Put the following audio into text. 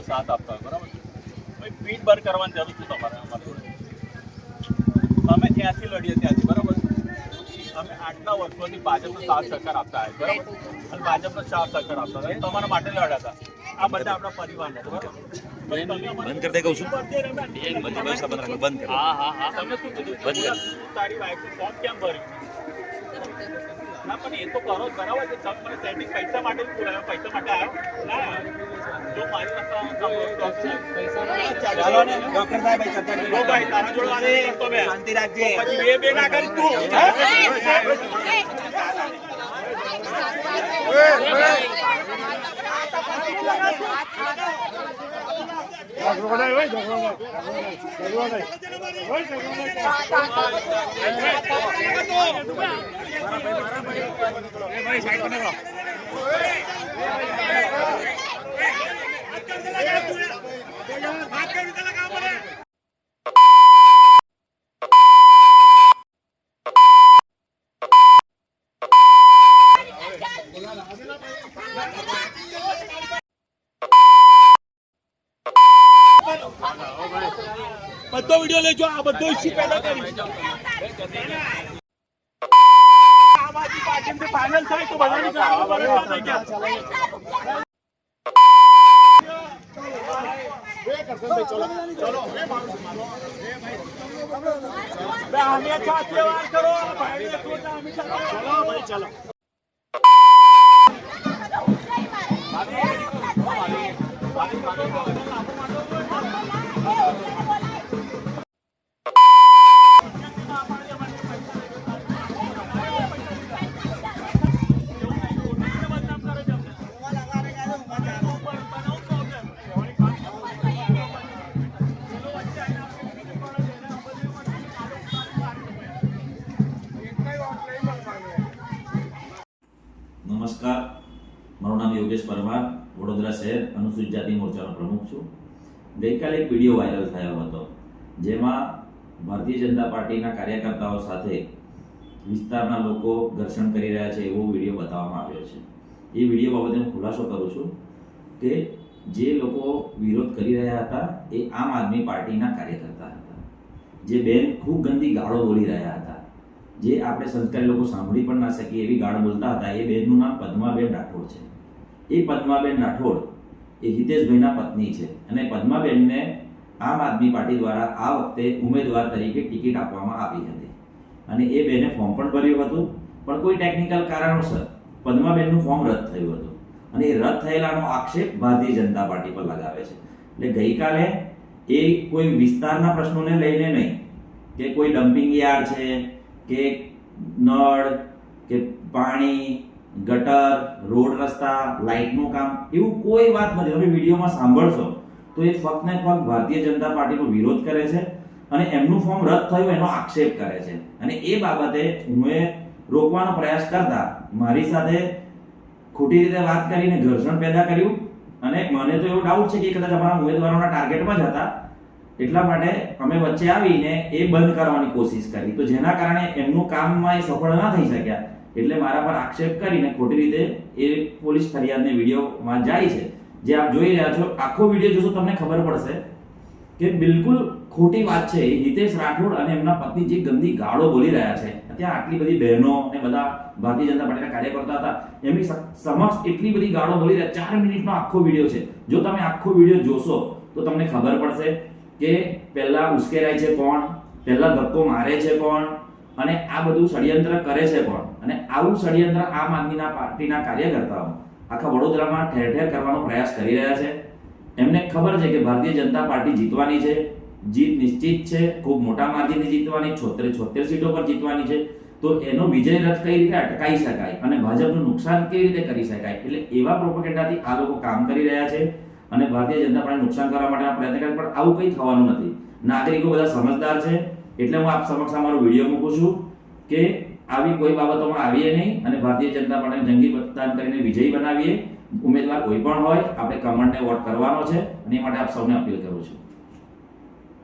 સાથ આપતા હોય, બરાબર છે? ભાઈ પીઠ બર કરવાની જરૂર છે તમારે અમારી જોડે. અમે ત્યાંથી લડીએ ત્યાંથી, બરાબર? અમે આટલા વર્ષોથી ભાજપનો સાથ સહકાર આપતા હોય, બરાબર? અને ભાજપનો સાથ સહકાર આપતા હતા, તમારા માટે લડ્યા હતા. આ બધા આપણા પરિવારના, બરાબર? બંધ કરી દે કહું છું. બંધ કરો. હા તમે શું કીધું? તારી વાઈફ ફોર્મ કેમ ભર્યું? ના પણ એ તો કરો જ, બરાબર છે? તમે મને સેટિંગ પૈસા માટે જ બોલાવ્યો, પૈસા માટે આવ્યો ના? જો મારી પાસે ચાલો ને ડોક્ટર સાહેબ ભાઈ તારા જોડે વાત નહીં કરતો મેં. શાંતિ રાખજે. પછી બે ના કરી તું. બધો વિડિયો લેજો, આ બધો ઇશ્યુ પેદા કરી આમ આદમી પાર્ટી ફાઇનલ થાય તો બધાની ચલો નમસ્કાર, મારું નામ યોગેશ પરમાર, વડોદરા શહેર અનુસૂચિત જાતિ મોરચાનો પ્રમુખ છું. ગઈકાલે એક વિડીયો વાયરલ થયો હતો, જેમાં ભારતીય જનતા પાર્ટીના કાર્યકર્તાઓ સાથે વિસ્તારના લોકો ઘર્ષણ કરી રહ્યા છે એવો વિડીયો બતાવવામાં આવ્યો છે. એ વિડીયો બાબતે હું ખુલાસો કરું છું કે જે લોકો વિરોધ કરી રહ્યા હતા એ આમ આદમી પાર્ટીના કાર્યકર્તા હતા. જે બેન ખૂબ ગંદી ગાળો બોલી રહ્યા હતા, જે આપણે સંસ્કારી લોકો સાંભળી પણ ના શકીએ એવી ગાળ બોલતા હતા. એ બેનનું નામ પદ્માબેન રાઠોડ છે. એ પદ્માબેન રાઠોડ એ હિતેશભાઈના પત્ની છે અને પદ્માબેનને આમ આદમી પાર્ટી દ્વારા આ વખતે ઉમેદવાર તરીકે ટિકિટ આપવામાં આવી હતી અને એ બેને ફોર્મ પણ ભર્યું હતું, પણ કોઈ ટેકનિકલ કારણોસર પદ્માબેનનું ફોર્મ રદ થયું હતું અને એ રદ થયેલાનો આક્ષેપ ભારતીય જનતા પાર્ટી પર લગાવે છે. એટલે ગઈકાલે એ કોઈ વિસ્તારના પ્રશ્નોને લઈને નહીં કે કોઈ ડમ્પિંગ યાર્ડ છે કે નળ કે પાણી, ગટર, રોડ રસ્તા, લાઇટનું કામ, એવું કોઈ વાત નથી. તમે વિડીયોમાં સાંભળશો તો એ ફક્ત ને ફક્ત ભારતીય જનતા પાર્ટીનો વિરોધ કરે છે અને એમનું ફોર્મ રદ થયું એનો આક્ષેપ કરે છે. અને એ બાબતે હું રોકવાનો પ્રયાસ કરતા મારી સાથે ખોટી રીતે વાત કરીને ઘર્ષણ પેદા કર્યું અને મને તો એવો ડાઉટ છે કે કદાચ અમારા ઉમેદવારોના ટાર્ગેટમાં જ હતા, એટલા માટે અમે વચ્ચે આવીને એ બંધ કરવાની કોશિશ કરી. તો જેના કારણે એમનું કામમાં એ સફળ ના થઈ શક્યા, એટલે મારા પર આક્ષેપ કરીને ખોટી રીતે એ પોલીસ ફરિયાદને વિડીયોમાં જાય છે. જે આપ જોઈ રહ્યા છો, આખો વિડીયો જોશો તમને ખબર પડશે કે બિલકુલ ખોટી વાત છે. હિતેશ રાઠોડ અને એમના પત્ની જે ગંદી ગાળો બોલી રહ્યા છે, ત્યાં આટલી બધી બહેનો અને બધા ભારતીય જનતા પાર્ટીના કાર્યકર્તા હતા, એમની સમક્ષ એટલી બધી ગાળો બોલી રહ્યા. 4 મિનિટનો આખો વિડીયો છે. જો તમે આખો વિડીયો જોશો તો તમને ખબર પડશે કે પહેલા ઉશ્કેરાય છે કોણ, પહેલા ધક્કો મારે છે કોણ અને આ બધું ષડયંત્ર કરે છે કોણ. અને આવું ષડયંત્ર આમ આદમી પાર્ટીના કાર્યકર્તાઓ આખા વડોદરામાં ઠેર ઠેર કરવાનો પ્રયાસ કરી રહ્યા છે. એમને ખબર છે કે ભારતીય જનતા પાર્ટી જીતવાની છે, જીત નિશ્ચિત છે, ખૂબ મોટા માર્જિનથી જીતવાની, 76 સીટો પર જીતવાની છે. તો એનો વિજય રથ કઈ રીતે અટકાવી શકાય અને ભાજપનું નુકસાન કેવી રીતે કરી શકાય, એટલે એવા પ્રોપેગેન્ડાથી આ લોકો કામ કરી રહ્યા છે અને ભારતીય જનતા પાર્ટી નુકસાન કરવા માટેના પ્રયત્ન કરે. પણ આવું કંઈ થવાનું નથી. નાગરિકો બધા સમજદાર છે, એટલે હું આપ સમક્ષ અમારો વિડીયો મૂકું છું કે આવી કોઈ બાબતોમાં આવીએ નહીં અને ભારતીય જનતા પાર્ટીને જંગી મતદાન કરીને વિજયી બનાવીએ. ઉમેદવાર કોઈ પણ હોય, આપણે કમળને વોટ કરવાનો છે અને એ માટે આપ સૌને અપીલ કરું છું.